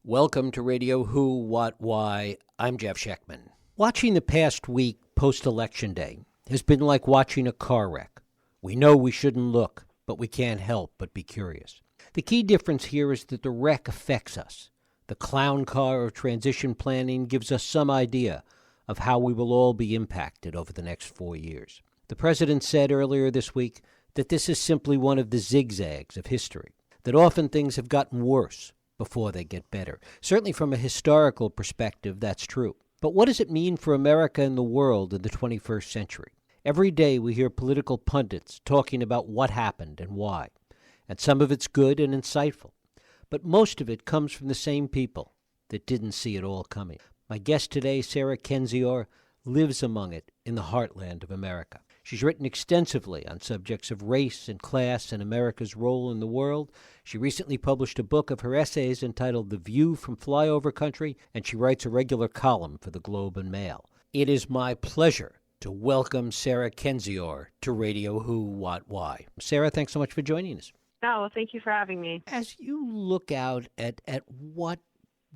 Welcome to Radio Who, What, Why. I'm Jeff Schechtman. Watching the past week post-Election Day has been like watching a car wreck. We know we shouldn't look, but we can't help but be curious. The key difference here is that the wreck affects us. The clown car of transition planning gives us some idea of how we will all be impacted over the next 4 years. The president said earlier this week that this is simply one of the zigzags of history, that often things have gotten worse before they get better. Certainly from a historical perspective, that's true. But what does it mean for America and the world in the 21st century? Every day we hear political pundits talking about what happened and why. And some of it's good and insightful. But most of it comes from the same people that didn't see it all coming. My guest today, Sarah Kendzior, lives among it in the heartland of America. She's written extensively on subjects of race and class and America's role in the world. She recently published a book of her essays entitled The View from Flyover Country, and she writes a regular column for the Globe and Mail. It is my pleasure to welcome Sarah Kendzior to Radio Who, What, Why. Sarah, thanks so much for joining us. Oh, well, thank you for having me. As you look out at what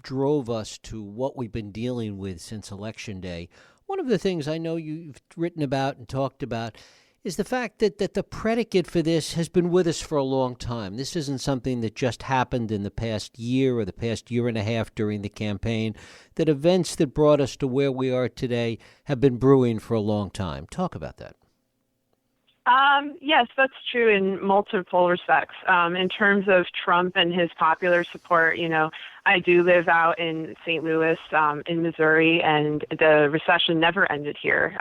drove us to what we've been dealing with since Election Day, one of the things I know you've written about and talked about is the fact that the predicate for this has been with us for a long time. This isn't something that just happened in the past year or the past year and a half during the campaign, that events that brought us to where we are today have been brewing for a long time. Talk about that. Yes, that's true in multiple respects. In terms of Trump and his popular support, I do live out in St. Louis, in Missouri, and the recession never ended here.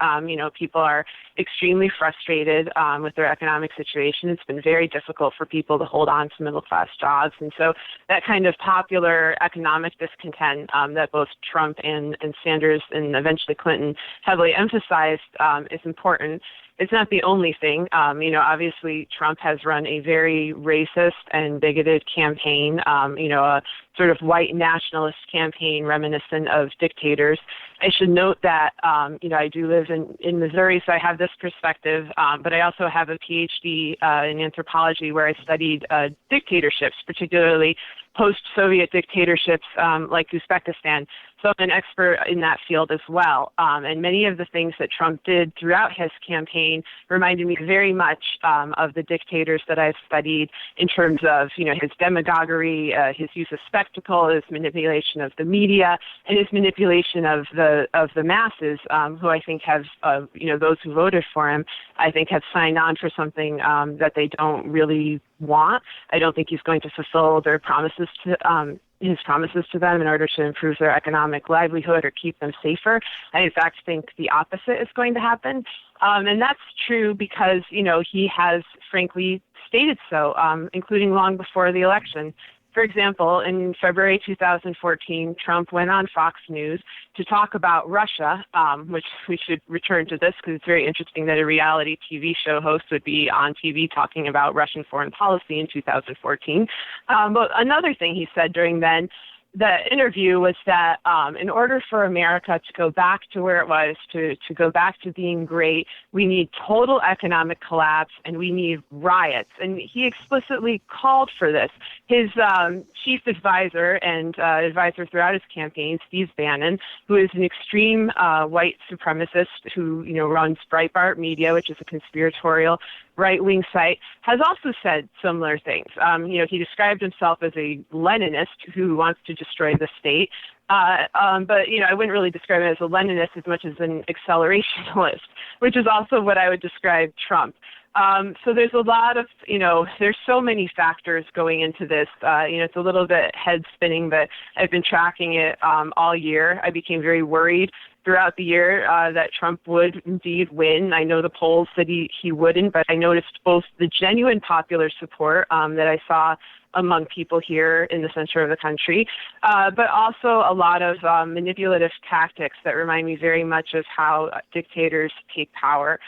People are extremely frustrated with their economic situation. It's been very difficult for people to hold on to middle-class jobs. And so that kind of popular economic discontent that both Trump and Sanders and eventually Clinton heavily emphasized is important. It's not the only thing. Obviously Trump has run a very racist and bigoted campaign, a sort of white nationalist campaign reminiscent of dictators. I should note that, I do live in Missouri, so I have this perspective, but I also have a PhD in anthropology where I studied dictatorships, particularly post-Soviet dictatorships like Uzbekistan. So I'm an expert in that field as well. And many of the things that Trump did throughout his campaign reminded me very much of the dictators that I've studied in terms of, his demagoguery, his use of spectacle, his manipulation of the media, and his manipulation of the masses, who I think have, those who voted for him, I think have signed on for something that they don't really want. I don't think he's going to fulfill their promises to his promises to them in order to improve their economic livelihood or keep them safer. I, in fact, think the opposite is going to happen. And that's true because, he has, frankly, stated so, including long before the election. For example, in February 2014, Trump went on Fox News to talk about Russia, which we should return to this because it's very interesting that a reality TV show host would be on TV talking about Russian foreign policy in 2014. But another thing he said during the interview was that in order for America to go back to where it was, to go back to being great, we need total economic collapse and we need riots. And he explicitly called for this. His chief advisor and advisor throughout his campaign, Steve Bannon, who is an extreme white supremacist who, runs Breitbart Media, which is a conspiratorial right-wing site, has also said similar things. He described himself as a Leninist who wants to destroy the state. But I wouldn't really describe him as a Leninist as much as an accelerationist, which is also what I would describe Trump. So there's a lot of, there's so many factors going into this. It's a little bit head spinning, but I've been tracking it all year. I became very worried throughout the year that Trump would indeed win. I know the polls said he wouldn't, but I noticed both the genuine popular support that I saw among people here in the center of the country, but also a lot of manipulative tactics that remind me very much of how dictators take power.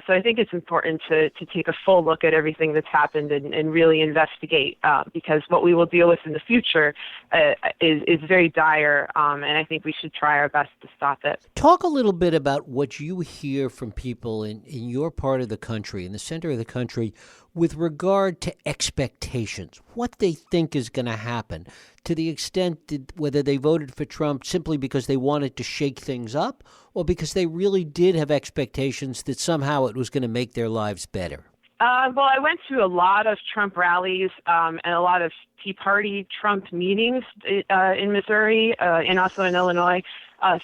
So I think it's important to take a full look at everything that's happened and really investigate, because what we will deal with in the future is very dire, and I think we should try our best to stop it. Talk a little bit about what you hear from people in your part of the country, in the center of the country, with regard to expectations, what they think is going to happen, to the extent that whether they voted for Trump simply because they wanted to shake things up or because they really did have expectations that somehow it was going to make their lives better? Well, I went to a lot of Trump rallies and a lot of Tea Party Trump meetings in Missouri and also in Illinois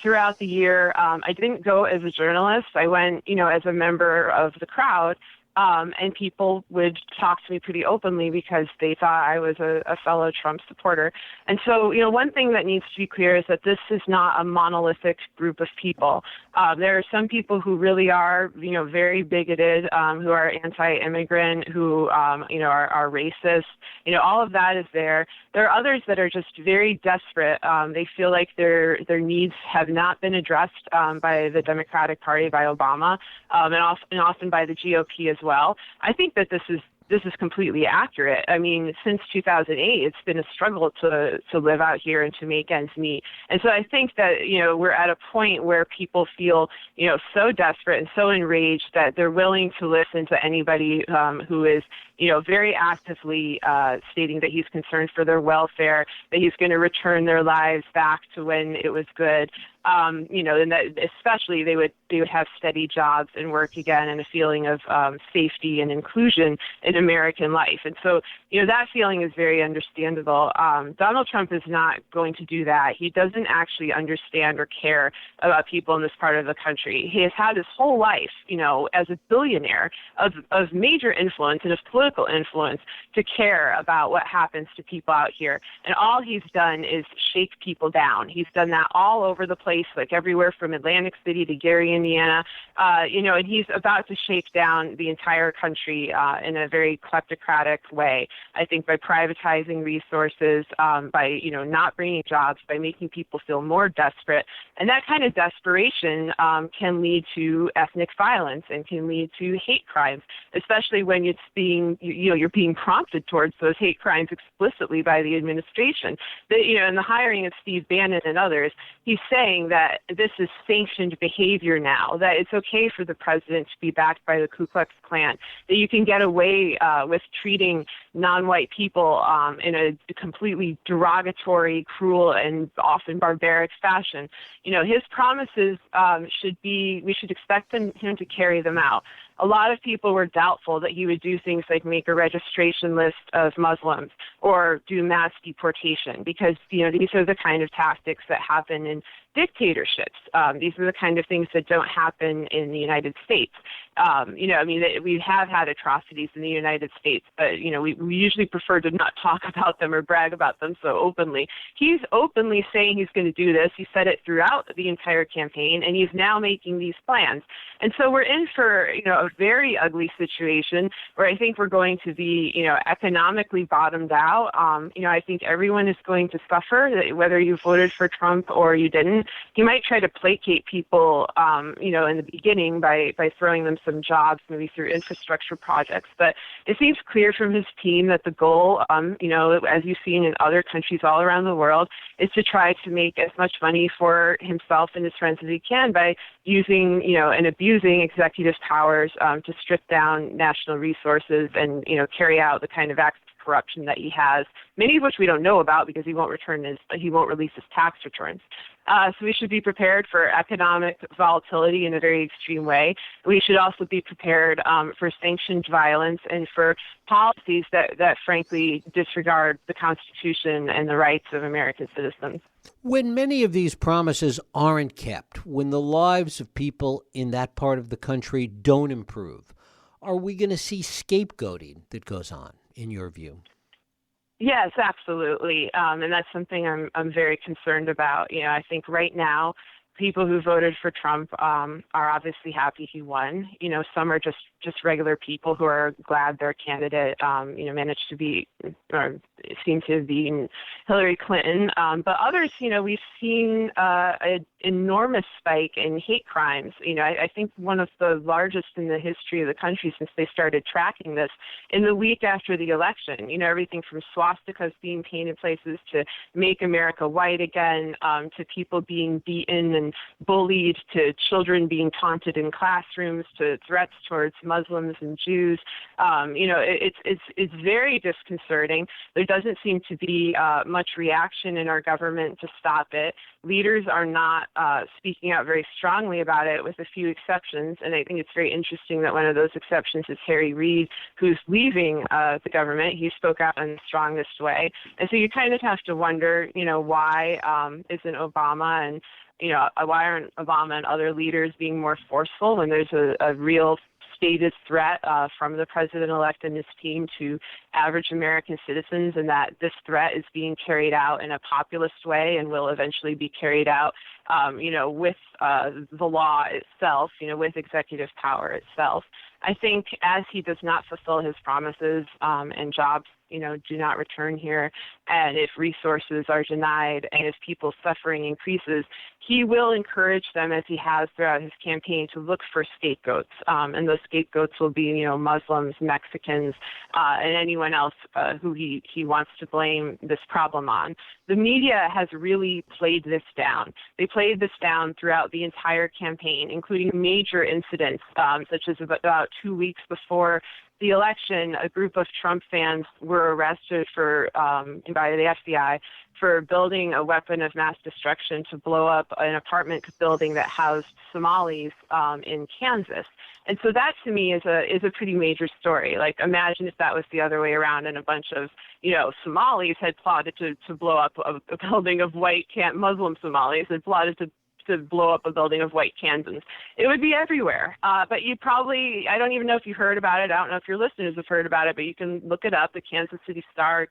throughout the year. I didn't go as a journalist. I went, as a member of the crowd. And people would talk to me pretty openly because they thought I was a fellow Trump supporter. And so, one thing that needs to be clear is that this is not a monolithic group of people. There are some people who really are, very bigoted, who are anti-immigrant, who, are racist. All of that is there. There are others that are just very desperate. They feel like their needs have not been addressed by the Democratic Party, by Obama, and often by the GOP as well. I think that this is completely accurate. I mean, since 2008, it's been a struggle to live out here and to make ends meet. And so I think that, we're at a point where people feel, so desperate and so enraged that they're willing to listen to anybody who is, very actively stating that he's concerned for their welfare, that he's going to return their lives back to when it was good. And that especially they would have steady jobs and work again and a feeling of safety and inclusion in American life. And so, that feeling is very understandable. Donald Trump is not going to do that. He doesn't actually understand or care about people in this part of the country. He has had his whole life, as a billionaire of major influence and of political influence to care about what happens to people out here. And all he's done is shake people down. He's done that all over the place, like everywhere from Atlantic City to Gary, Indiana, and he's about to shake down the entire country in a very kleptocratic way. I think by privatizing resources, by, not bringing jobs, by making people feel more desperate. And that kind of desperation can lead to ethnic violence and can lead to hate crimes, especially when it's you're being prompted towards those hate crimes explicitly by the administration. In the hiring of Steve Bannon and others, he's saying that this is sanctioned behavior now, that it's okay for the president to be backed by the Ku Klux Klan, that you can get away with treating non-white people in a completely derogatory, cruel, and often barbaric fashion. His promises we should expect him to carry them out. A lot of people were doubtful that he would do things like make a registration list of Muslims or do mass deportation because, these are the kind of tactics that happen in dictatorships. These are the kind of things that don't happen in the United States. We have had atrocities in the United States, but, we usually prefer to not talk about them or brag about them so openly. He's openly saying he's going to do this. He said it throughout the entire campaign, and he's now making these plans. And so we're in for, a very ugly situation where I think we're going to be, economically bottomed out. I think everyone is going to suffer, whether you voted for Trump or you didn't. He might try to placate people, in the beginning by throwing them some jobs, maybe through infrastructure projects. But it seems clear from his team that the goal, as you've seen in other countries all around the world, is to try to make as much money for himself and his friends as he can by using, and abusing executive powers to strip down national resources and, carry out the kind of acts of corruption that he has, many of which we don't know about because he won't release his tax returns. So we should be prepared for economic volatility in a very extreme way. We should also be prepared for sanctioned violence and for policies that frankly disregard the Constitution and the rights of American citizens. When many of these promises aren't kept, when the lives of people in that part of the country don't improve, are we going to see scapegoating that goes on, in your view? Yes, absolutely. And that's something I'm very concerned about. I think right now, people who voted for Trump are obviously happy he won. Some are just regular people who are glad their candidate, managed to be or seemed to have beaten Hillary Clinton. But others, we've seen an enormous spike in hate crimes. I think one of the largest in the history of the country since they started tracking this in the week after the election. Everything from swastikas being painted places to Make America White Again, to people being beaten been bullied, to children being taunted in classrooms, to threats towards Muslims and Jews. It's very disconcerting. There doesn't seem to be much reaction in our government to stop it. Leaders are not speaking out very strongly about it, with a few exceptions. And I think it's very interesting that one of those exceptions is Harry Reid, who's leaving the government. He spoke out in the strongest way. And so you kind of have to wonder, why isn't Obama and, why aren't Obama and other leaders being more forceful when there's a real stated threat from the president-elect and his team to average American citizens, and that this threat is being carried out in a populist way and will eventually be carried out, with the law itself, with executive power itself. I think as he does not fulfill his promises and jobs, do not return here, and if resources are denied and if people's suffering increases, he will encourage them, as he has throughout his campaign, to look for scapegoats. And those scapegoats will be, Muslims, Mexicans, and anyone else who he wants to blame this problem on. The media has really played this down. They played this down throughout the entire campaign, including major incidents, such as about 2 weeks before the election, a group of Trump fans were arrested by the FBI for building a weapon of mass destruction to blow up an apartment building that housed Somalis in Kansas. And so that, to me, is a pretty major story. Like, imagine if that was the other way around and a bunch of, Somalis had plotted to blow up a building of white Muslim Somalis had plotted to blow up a building of white Kansans. It would be everywhere. But you probably, I don't even know if you heard about it. I don't know if your listeners have heard about it, but you can look it up. The Kansas City Star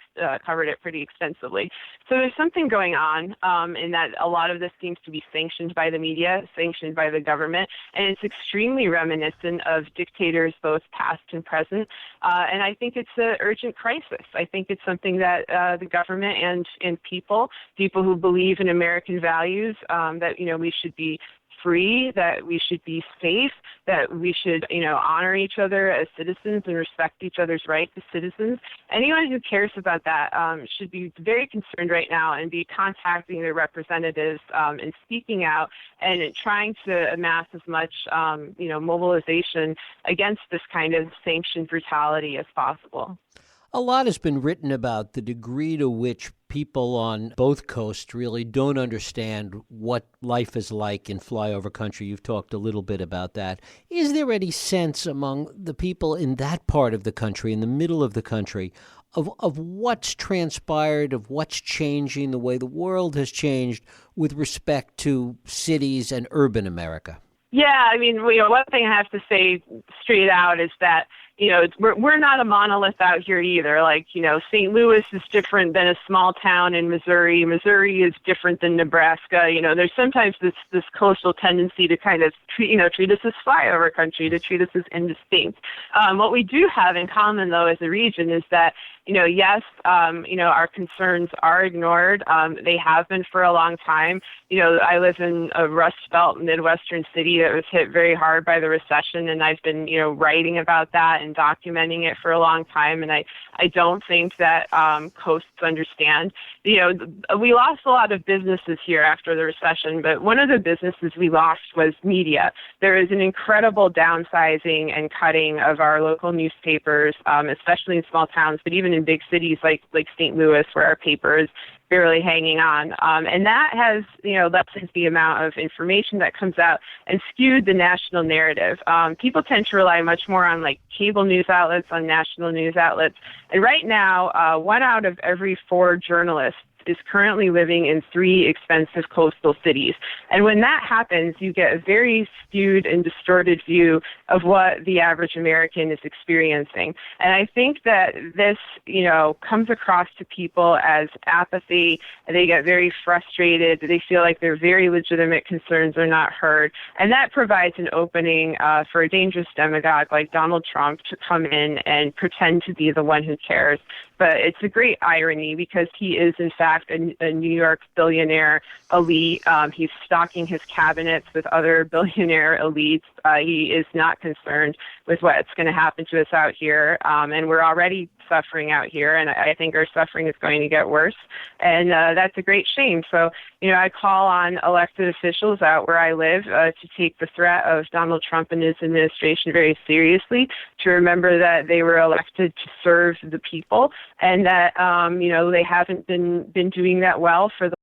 covered it pretty extensively. So there's something going on in that a lot of this seems to be sanctioned by the media, sanctioned by the government, and it's extremely reminiscent of dictators, both past and present. And I think it's an urgent crisis. I think it's something that the government and people who believe in American values, that, we should be free, that we should be safe, that we should, honor each other as citizens and respect each other's rights as citizens. Anyone who cares about that should be very concerned right now and be contacting their representatives and speaking out and trying to amass as much, mobilization against this kind of sanctioned brutality as possible. A lot has been written about the degree to which people on both coasts really don't understand what life is like in flyover country. You've talked a little bit about that. Is there any sense among the people in that part of the country, in the middle of the country, of what's transpired, of what's changing, the way the world has changed with respect to cities and urban America? Yeah, I mean, one thing I have to say straight out is that, we're not a monolith out here either. Like, St. Louis is different than a small town in Missouri. Missouri is different than Nebraska. There's sometimes this coastal tendency to kind of treat us as flyover country, to treat us as indistinct. What we do have in common, though, as a region is that, yes, our concerns are ignored. They have been for a long time. I live in a Rust Belt Midwestern city that was hit very hard by the recession, and I've been, writing about that and documenting it for a long time. And I don't think that coasts understand. We lost a lot of businesses here after the recession, but one of the businesses we lost was media. There is an incredible downsizing and cutting of our local newspapers, especially in small towns, but even in big cities like St. Louis, where our paper is barely hanging on. And that has, lessened the amount of information that comes out and skewed the national narrative. People tend to rely much more on cable news outlets, on national news outlets. And right now, 1 out of every 4 journalists is currently living in 3 expensive coastal cities. And when that happens, you get a very skewed and distorted view of what the average American is experiencing. And I think that this, comes across to people as apathy. They get very frustrated. They feel like their very legitimate concerns are not heard. And that provides an opening for a dangerous demagogue like Donald Trump to come in and pretend to be the one who cares. But it's a great irony because he is, in fact, a New York billionaire elite. He's stocking his cabinets with other billionaire elites. He is not concerned with what's going to happen to us out here. And we're already suffering out here, and I think our suffering is going to get worse. And that's a great shame. So, I call on elected officials out where I live to take the threat of Donald Trump and his administration very seriously, to remember that they were elected to serve the people, and that, they haven't been doing that well for the